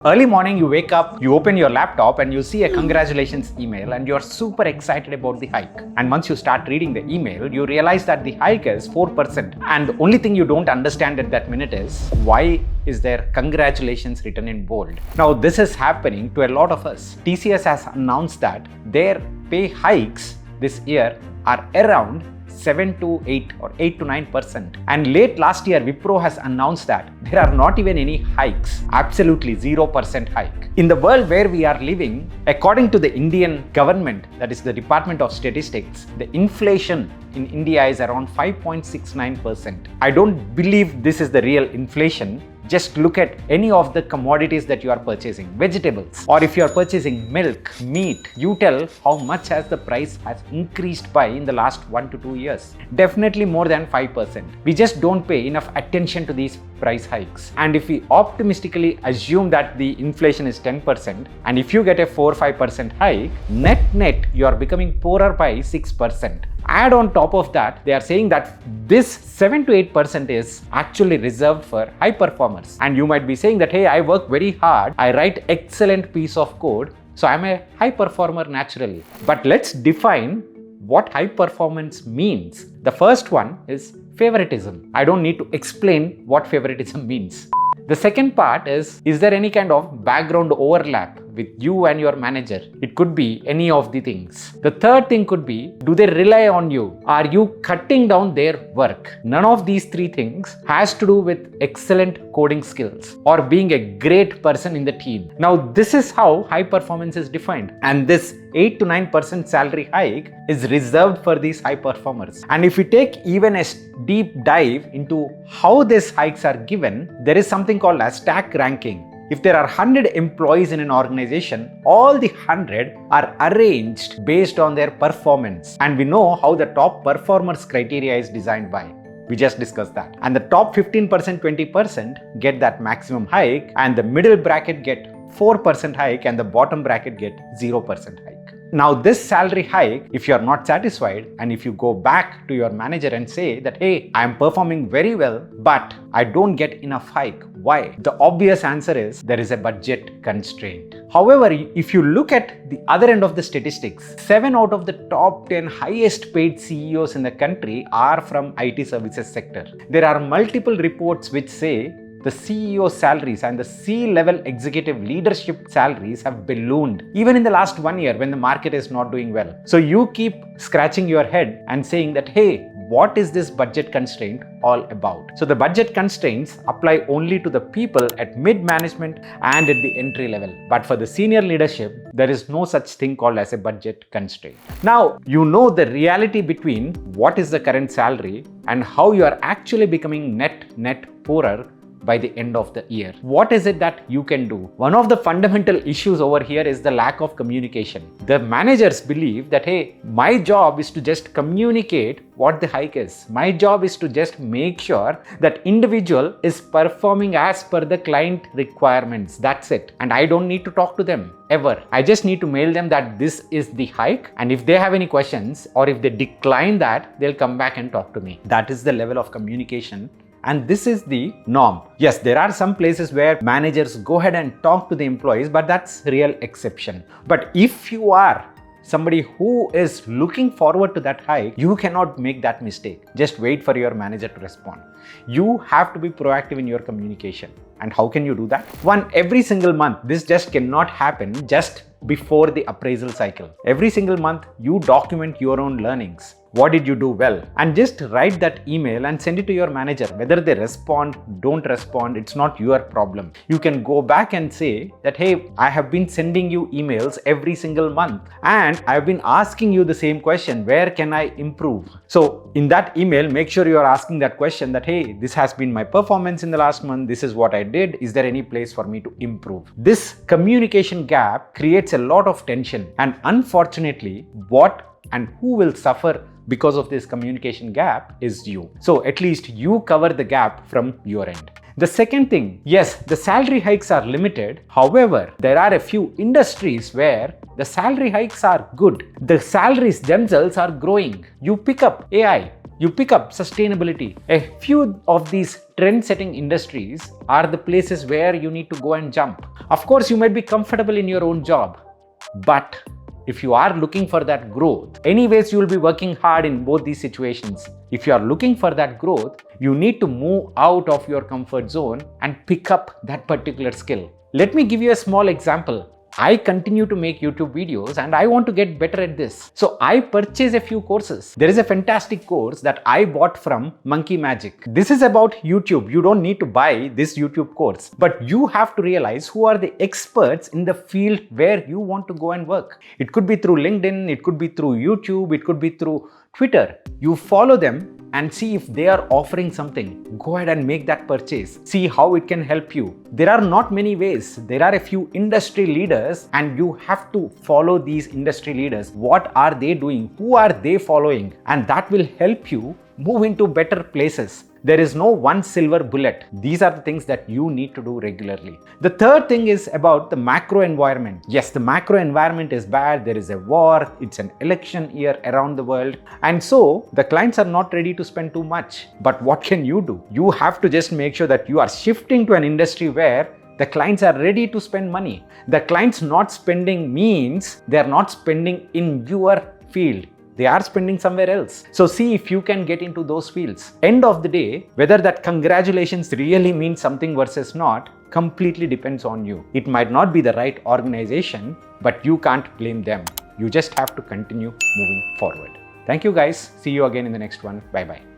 Early morning, you wake up, you open your laptop and you see a congratulations email and you're super excited about the hike. And once you start reading the email, you realize that the hike is 4%. And the only thing you don't understand at that minute is why is there congratulations written in bold? Now, this is happening to a lot of us. TCS has announced that their pay hikes this year are around 7 to 8 or 8 to 9%. And late last year, Wipro has announced that there are not even any hikes, absolutely 0% hike. In the world where we are living, according to the Indian government, that is the Department of Statistics, the inflation in India is around 5.69%. I don't believe this is the real inflation. Just look at any of the commodities that you are purchasing, vegetables, or if you are purchasing milk, meat, you tell how much has the price has increased by in the last 1 to 2 years. Definitely more than 5%. We just don't pay enough attention to these price hikes. And if we optimistically assume that the inflation is 10%, and if you get a 4-5% hike, net you are becoming poorer by 6%. Add on top of that, they are saying that this 7 to 8% is actually reserved for high performers. And you might be saying that, hey, I work very hard, I write excellent piece of code, so I'm a high performer naturally. But let's define what high performance means. The first one is favoritism. I don't need to explain what favoritism means. The second part is there any kind of background overlap with you and your manager? It could be any of the things. The third thing could be, do they rely on you? Are you cutting down their work? None of these three things has to do with excellent coding skills or being a great person in the team. Now, this is how high performance is defined. And this 8 to 9% salary hike is reserved for these high performers. And if we take even a deep dive into how these hikes are given, there is something called as stack ranking. If there are 100 employees in an organization, all the 100 are arranged based on their performance. And we know how the top performers criteria is designed by. We just discussed that. And the top 15%, 20% get that maximum hike, and the middle bracket get 4% hike, and the bottom bracket get 0% hike. Now, this salary hike, if you are not satisfied and if you go back to your manager and say that, hey, I am performing very well, but I don't get enough hike. Why? The obvious answer is there is a budget constraint. However, if you look at the other end of the statistics, 7 out of the top 10 highest paid CEOs in the country are from IT services sector. There are multiple reports which say the CEO salaries and the C-level executive leadership salaries have ballooned even in the last 1 year when the market is not doing well. So you keep scratching your head and saying that, hey, what is this budget constraint all about? So the budget constraints apply only to the people at mid-management and at the entry level. But for the senior leadership, there is no such thing called as a budget constraint. Now, you know the reality between what is the current salary and how you are actually becoming net poorer by the end of the year. What is it that you can do? One of the fundamental issues over here is the lack of communication. The managers believe that, hey, my job is to just communicate what the hike is. My job is to just make sure that individual is performing as per the client requirements. That's it. And I don't need to talk to them ever. I just need to mail them that this is the hike. And if they have any questions or if they decline that, they'll come back and talk to me. That is the level of communication. And this is the norm. Yes, there are some places where managers go ahead and talk to the employees, but that's real exception. But if you are somebody who is looking forward to that hike, you cannot make that mistake. Just wait for your manager to respond. You have to be proactive in your communication. And how can you do that? One, every single month. This just cannot happen just before the appraisal cycle. Every single month, you document your own learnings. What did you do well? And just write that email and send it to your manager. Whether they respond, don't respond, it's not your problem. You can go back and say that, hey, I have been sending you emails every single month and I've been asking you the same question, where can I improve? So in that email, make sure you are asking that question that, hey, this has been my performance in the last month. This is what I did. Is there any place for me to improve? This communication gap creates a lot of tension. And unfortunately, what and who will suffer because of this communication gap is you. So at least you cover the gap from your end. The second thing, yes, the salary hikes are limited. However, there are a few industries where the salary hikes are good. The salaries themselves are growing. You pick up AI. You pick up sustainability. A few of these trend-setting industries are the places where you need to go and jump. Of course, you might be comfortable in your own job, but if you are looking for that growth, anyways, you will be working hard in both these situations. If you are looking for that growth, you need to move out of your comfort zone and pick up that particular skill. Let me give you a small example. I continue to make YouTube videos and I want to get better at this. So I purchase a few courses. There is a fantastic course that I bought from Monkey Magic. This is about YouTube. You don't need to buy this YouTube course, but you have to realize who are the experts in the field where you want to go and work. It could be through LinkedIn, it could be through YouTube, it could be through Twitter. You follow them and see if they are offering something. Go ahead and make that purchase. See how it can help you. There are not many ways. There are a few industry leaders and you have to follow these industry leaders. What are they doing? Who are they following? And that will help you move into better places. There is no one silver bullet. These are the things that you need to do regularly. The third thing is about the macro environment. Yes, the macro environment is bad. There is a war. It's an election year around the world. And so the clients are not ready to spend too much. But what can you do? You have to just make sure that you are shifting to an industry where the clients are ready to spend money. The clients not spending means they are not spending in your field. They are spending somewhere else. So see if you can get into those fields. End of the day, whether that congratulations really means something versus not, completely depends on you. It might not be the right organization, but you can't blame them. You just have to continue moving forward. Thank you guys. See you again in the next one. Bye bye.